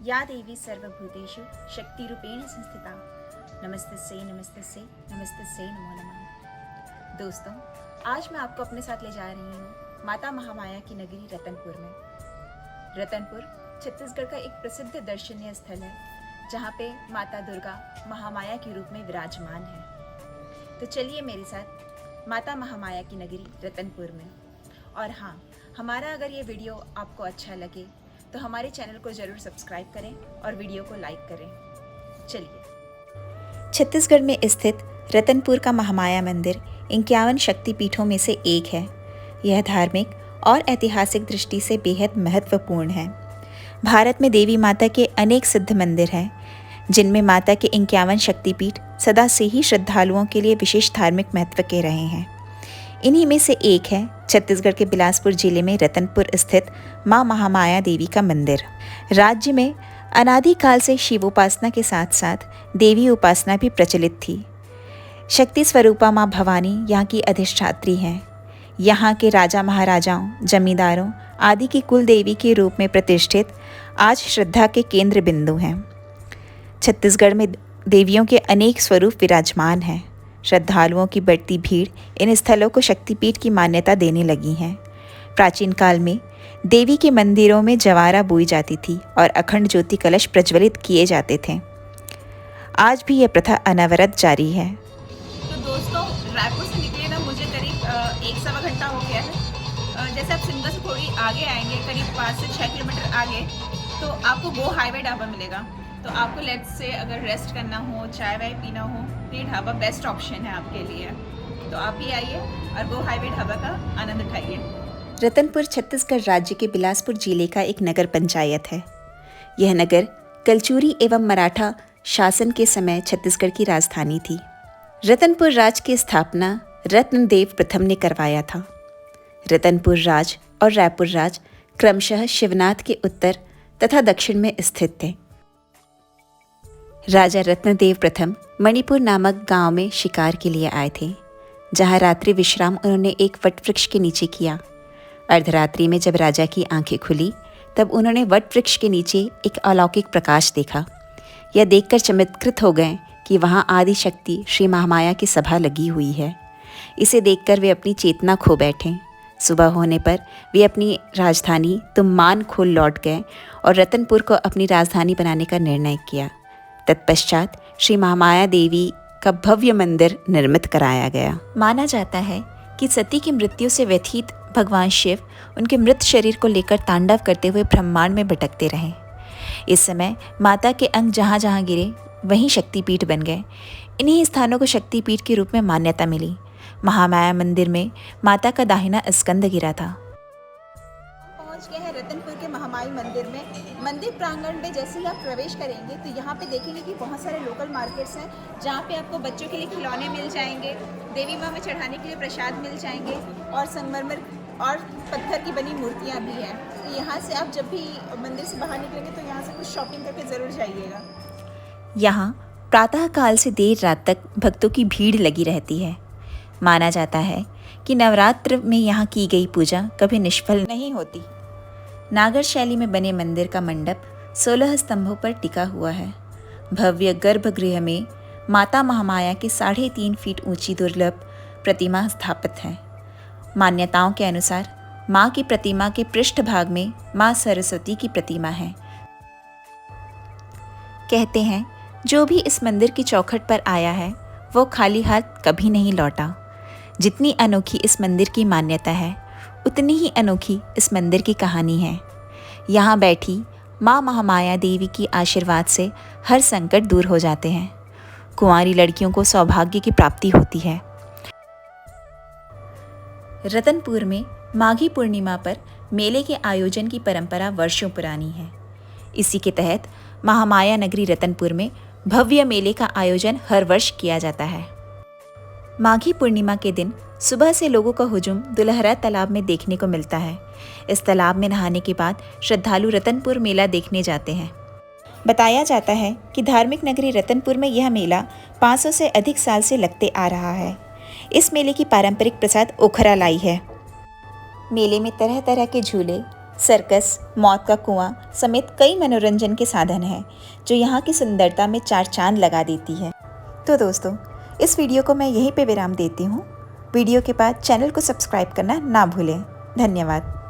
या देवी सर्वभूतेषु शक्तिरूपेण संस्थिता नमस्तस्यै नमस्तस्यै नमस्तस्यै नमो नमः। दोस्तों, आज मैं आपको अपने साथ ले जा रही हूँ माता महामाया की नगरी रतनपुर में। रतनपुर छत्तीसगढ़ का एक प्रसिद्ध दर्शनीय स्थल है जहाँ पे माता दुर्गा महामाया के रूप में विराजमान है। तो चलिए मेरे साथ माता महामाया की नगरी रतनपुर में। और हाँ, हमारा अगर ये वीडियो आपको अच्छा लगे तो हमारे चैनल को ज़रूर सब्सक्राइब करें और वीडियो को लाइक करें। चलिए। छत्तीसगढ़ में स्थित रतनपुर का महामाया मंदिर 51 शक्तिपीठों में से एक है। यह धार्मिक और ऐतिहासिक दृष्टि से बेहद महत्वपूर्ण है। भारत में देवी माता के अनेक सिद्ध मंदिर हैं, जिनमें माता के 51 शक्तिपीठ सदा से ही श्रद्धालुओं के लिए विशेष धार्मिक महत्व के रहे हैं। इन्हीं में से एक है छत्तीसगढ़ के बिलासपुर जिले में रतनपुर स्थित माँ महामाया देवी का मंदिर। राज्य में अनादिकाल से शिवोपासना के साथ साथ देवी उपासना भी प्रचलित थी। शक्ति स्वरूपा माँ भवानी यहाँ की अधिष्ठात्री हैं। यहाँ के राजा महाराजाओं, जमींदारों आदि की कुल देवी के रूप में प्रतिष्ठित आज श्रद्धा के केंद्र बिंदु हैं। छत्तीसगढ़ में देवियों के अनेक स्वरूप विराजमान हैं। श्रद्धालुओं की बढ़ती भीड़ इन स्थलों को शक्तिपीठ की मान्यता देने लगी है। प्राचीन काल में देवी के मंदिरों में जवारा बोई जाती थी और अखंड ज्योति कलश प्रज्वलित किए जाते थे। आज भी यह प्रथा अनवरत जारी है। तो दोस्तों, रायपुर से निकले ना मुझे करीब 1-1.25 घंटा हो गया है। जैसे आप सिमगा से थोड़ी आगे आएंगे, करीब 5 से 6 किलोमीटर आगे, तो आपको गो हाईवे ढाबा मिलेगा। तो आपको लेट्स से अगर रेस्ट करना हो, चाय वाय पीना हो, तो ये ढाबा बेस्ट ऑप्शन है आपके लिए। तो आप ही आइए और गो हाईवे ढाबा का आनंद उठाइए। रतनपुर छत्तीसगढ़ राज्य के बिलासपुर जिले का एक नगर पंचायत है। यह नगर कलचुरी एवं मराठा शासन के समय छत्तीसगढ़ की राजधानी थी। रतनपुर राज की स्थापना रत्नदेव प्रथम ने करवाया था। रतनपुर राज और रायपुर राज क्रमशः शिवनाथ के उत्तर तथा दक्षिण में स्थित थे। राजा रत्नदेव प्रथम मणिपुर नामक गांव में शिकार के लिए आए थे, जहां रात्रि विश्राम उन्होंने एक वट वृक्ष के नीचे किया। अर्धरात्रि में जब राजा की आंखें खुली, तब उन्होंने वट वृक्ष के नीचे एक अलौकिक प्रकाश देखा। यह देखकर चमत्कृत हो गए कि वहां आदि शक्ति श्री महामाया की सभा लगी हुई है। इसे देखकर वे अपनी चेतना खो बैठे। सुबह होने पर वे अपनी राजधानी तुम्मान खोल लौट गए और रतनपुर को अपनी राजधानी बनाने का निर्णय किया। तत्पश्चात श्री महामाया देवी का भव्य मंदिर निर्मित कराया गया। माना जाता है कि सती की मृत्यु से व्यथित भगवान शिव उनके मृत शरीर को लेकर तांडव करते हुए ब्रह्मांड में भटकते रहे। इस समय माता के अंग जहाँ जहाँ गिरे वहीं शक्तिपीठ बन गए। इन्हीं स्थानों को शक्तिपीठ के रूप में मान्यता मिली। महामाया मंदिर में माता का दाहिना स्कंद गिरा था। पहुंच गए हैं रतनपुर के महामाई मंदिर में। मंदिर प्रांगण में जैसे ही आप प्रवेश करेंगे तो यहाँ पे देखेंगे कि बहुत सारे लोकल मार्केट्स हैं, जहाँ पे आपको बच्चों के लिए खिलौने मिल जाएंगे, देवी माँ में चढ़ाने के लिए प्रसाद मिल जाएंगे और संगमरमर और पत्थर की बनी मूर्तियाँ भी हैं। तो यहाँ से आप जब भी मंदिर से बाहर निकलेंगे तो यहाँ से कुछ शॉपिंग करके ज़रूर जाइएगा। यहाँ प्रातःकाल से देर रात तक भक्तों की भीड़ लगी रहती है। माना जाता है कि नवरात्र में यहाँ की गई पूजा कभी निष्फल नहीं होती। नागर शैली में बने मंदिर का मंडप 16 स्तंभों पर टिका हुआ है। भव्य गर्भगृह में माता महामाया की 3.5 फीट ऊंची दुर्लभ प्रतिमा स्थापित है। मान्यताओं के अनुसार माँ की प्रतिमा के पृष्ठभाग में माँ सरस्वती की प्रतिमा है। कहते हैं जो भी इस मंदिर की चौखट पर आया है वो खाली हाथ कभी नहीं लौटा। जितनी अनोखी इस मंदिर की मान्यता है, उतनी ही अनोखी इस मंदिर की कहानी है। यहाँ बैठी माँ महामाया देवी की आशीर्वाद से हर संकट दूर हो जाते हैं। कुंवारी लड़कियों को सौभाग्य की प्राप्ति होती है। रतनपुर में माघी पूर्णिमा पर मेले के आयोजन की परंपरा वर्षों पुरानी है। इसी के तहत महामाया नगरी रतनपुर में भव्य मेले का आयोजन हर वर्ष किया जाता है। माघी पूर्णिमा के दिन सुबह से लोगों का हुजूम दुलहरा तालाब में देखने को मिलता है। इस तालाब में नहाने के बाद श्रद्धालु रतनपुर मेला देखने जाते हैं। बताया जाता है कि धार्मिक नगरी रतनपुर में यह मेला 500 से अधिक साल से लगते आ रहा है। इस मेले की पारंपरिक प्रसाद ओखरा लाई है। मेले में तरह तरह के झूले, सर्कस, मौत का कुआं समेत कई मनोरंजन के साधन हैं जो यहाँ की सुंदरता में चार चांद लगा देती है। तो दोस्तों, इस वीडियो को मैं यहीं पे विराम देती हूँ। वीडियो के बाद चैनल को सब्सक्राइब करना ना भूलें। धन्यवाद।